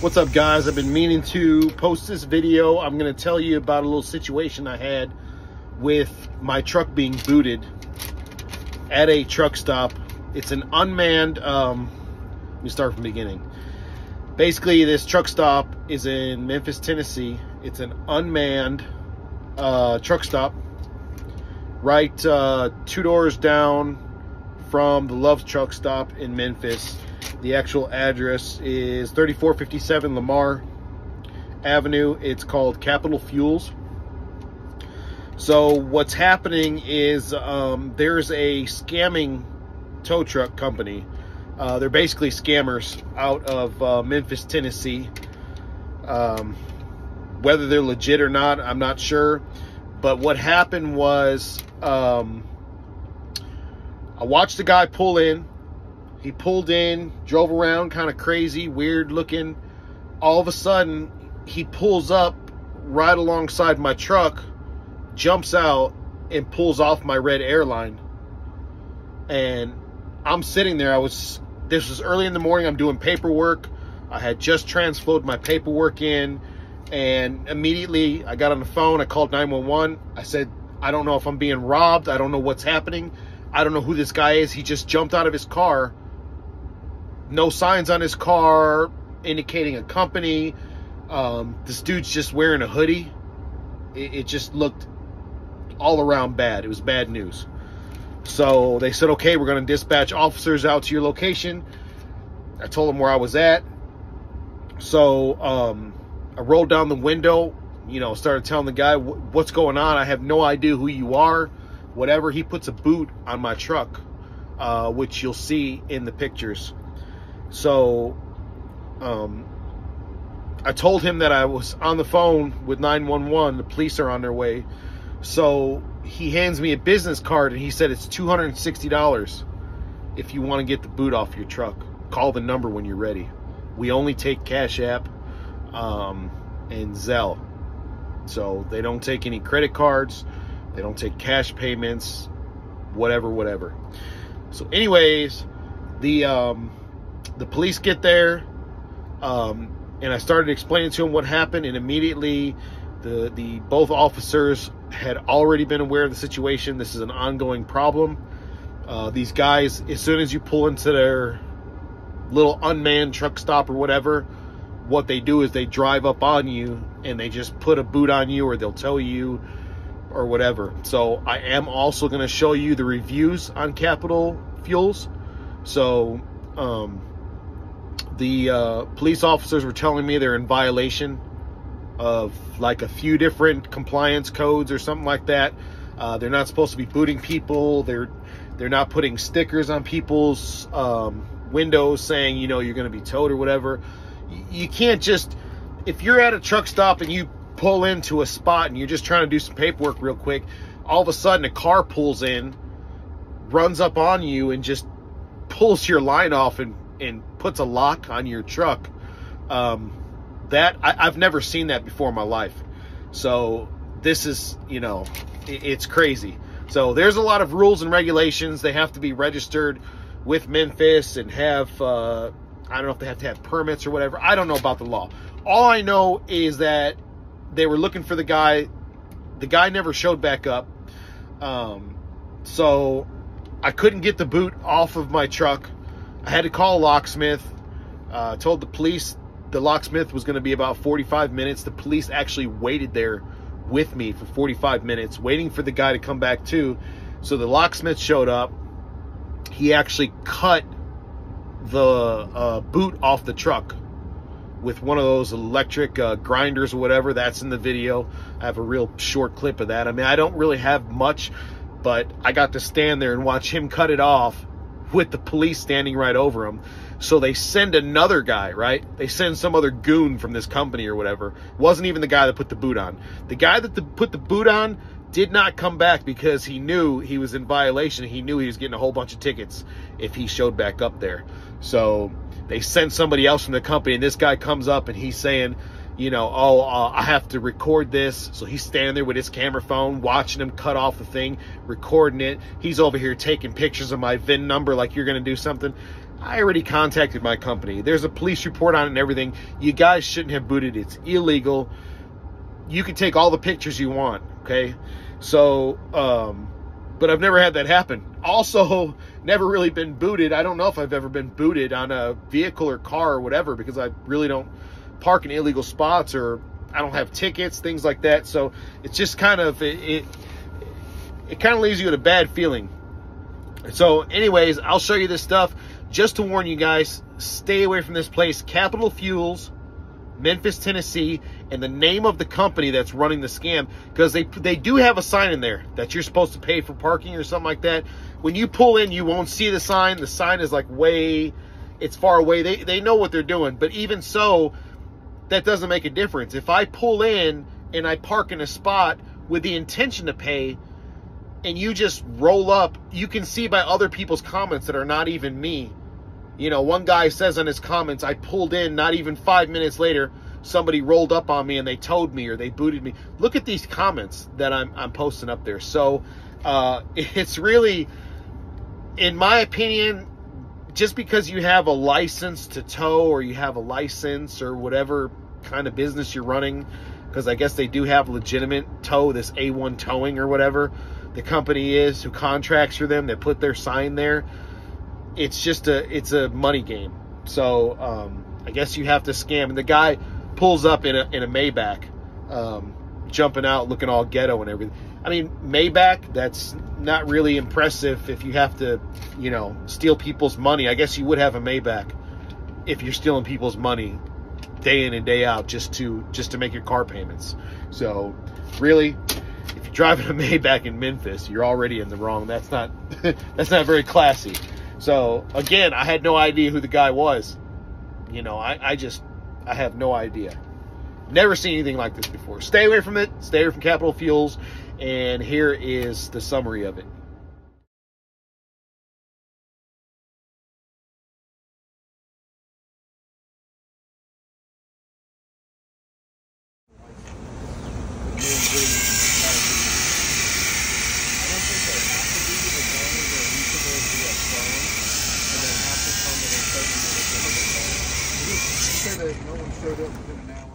What's up, guys? I've been meaning to post this video. I'm going to tell you about a little situation I had with my truck being booted at a truck stop. It's an unmanned, let me start from the beginning. Basically, this truck stop is in Memphis, Tennessee. It's an unmanned truck stop right 2 doors down from the Love truck stop in Memphis. The actual address is 3457 Lamar Avenue. It's called Capital Fuels. So what's happening is there's a scamming tow truck company. They're basically scammers out of Memphis, Tennessee. Whether they're legit or not, I'm not sure. But what happened was I watched the guy pull in. He pulled in, drove around kind of crazy, weird looking. All of a sudden, he pulls up right alongside my truck, jumps out, and pulls off my red airline. And I'm sitting there. This was early in the morning. I'm doing paperwork. I had just transfloed my paperwork in. And immediately, I got on the phone. I called 911. I said, I don't know if I'm being robbed. I don't know what's happening. I don't know who this guy is. He just jumped out of his car. No signs on his car indicating a company. This dude's just wearing a hoodie. It just looked all around bad. It was bad news. So they said, okay, we're going to dispatch officers out to your location. I told them where I was at. So I rolled down the window, started telling the guy what's going on. I have no idea who you are. Whatever. He puts a boot on my truck, which you'll see in the pictures. So I told him that I was on the phone with 911. The police are on their way. So he hands me a business card, and he said it's $260 if you want to get the boot off your truck. Call the number when you're ready. We only take Cash App and Zelle. So they don't take any credit cards. They don't take cash payments, whatever. So anyways, the police get there, and I started explaining to him what happened, and immediately the both officers had already been aware of the situation. This is an ongoing problem. These guys, as soon as you pull into their little unmanned truck stop or whatever, what they do is they drive up on you and they just put a boot on you, or they'll tow you or whatever. So I am also going to show you the reviews on Capital Fuels. So the police officers were telling me they're in violation of like a few different compliance codes or something like that. They're not supposed to be booting people. They're not putting stickers on people's windows saying, you're going to be towed or whatever. You can't just, if you're at a truck stop and you pull into a spot and you're just trying to do some paperwork real quick, all of a sudden a car pulls in, runs up on you, and just pulls your line off and puts a lock on your truck. I've never seen that before in my life. So this is, it's crazy. So there's a lot of rules and regulations. They have to be registered with Memphis and have, I don't know if they have to have permits or whatever. I don't know about the law. All I know is that they were looking for the guy. The guy never showed back up. So I couldn't get the boot off of my truck. I had to call a locksmith. Told the police the locksmith was going to be about 45 minutes. The police actually waited there with me for 45 minutes, waiting for the guy to come back too. So the locksmith showed up. He actually cut the boot off the truck with one of those electric grinders or whatever. That's in the video. I have a real short clip of that. I mean, I don't really have much, but I got to stand there and watch him cut it off with the police standing right over him. So they send another guy, right? They send some other goon from this company or whatever. Wasn't even the guy that put the boot on. The guy that put the boot on did not come back because he knew he was in violation. He knew he was getting a whole bunch of tickets if he showed back up there. So they sent somebody else from the company, and this guy comes up and he's saying, I have to record this. So he's standing there with his camera phone, watching him cut off the thing, recording it. He's over here taking pictures of my VIN number like you're going to do something. I already contacted my company. There's a police report on it and everything. You guys shouldn't have booted. It's illegal. You can take all the pictures you want, okay? So, but I've never had that happen. Also, never really been booted. I don't know if I've ever been booted on a vehicle or car or whatever, because I really don't park in illegal spots, or I don't have tickets, things like that. So it's just kind of, it kind of leaves you with a bad feeling. So anyways, I'll show you this stuff. Just to warn you guys, stay away from this place. Capital Fuels, Memphis, Tennessee, and the name of the company that's running the scam, because they do have a sign in there that you're supposed to pay for parking or something like that. When you pull in, you won't see the sign. The sign is like it's far away. They know what they're doing, but even so, that doesn't make a difference. If I pull in and I park in a spot with the intention to pay, and you just roll up, you can see by other people's comments that are not even me. You know, one guy says on his comments, I pulled in, not even 5 minutes later, somebody rolled up on me and they towed me or they booted me. Look at these comments that I'm posting up there. So it's really, in my opinion, just because you have a license to tow, or you have a license or whatever kind of business you're running, because I guess they do have legitimate tow, this A1 towing or whatever the company is who contracts for them, that put their sign there. It's just it's a money game. So I guess you have to scam. And the guy pulls up in a Maybach, jumping out, looking all ghetto and everything. I mean, Maybach, that's not really impressive if you have to, you know, steal people's money. I guess you would have a Maybach if you're stealing people's money day in and day out just to make your car payments. So really, if you're driving a Maybach in Memphis, you're already in the wrong. That's not that's not very classy. So again, I had no idea who the guy was. You know, I have no idea. Never seen anything like this before. Stay away from it. Stay away from Capital Fuels. And here is the summary of it. No one showed up within an hour.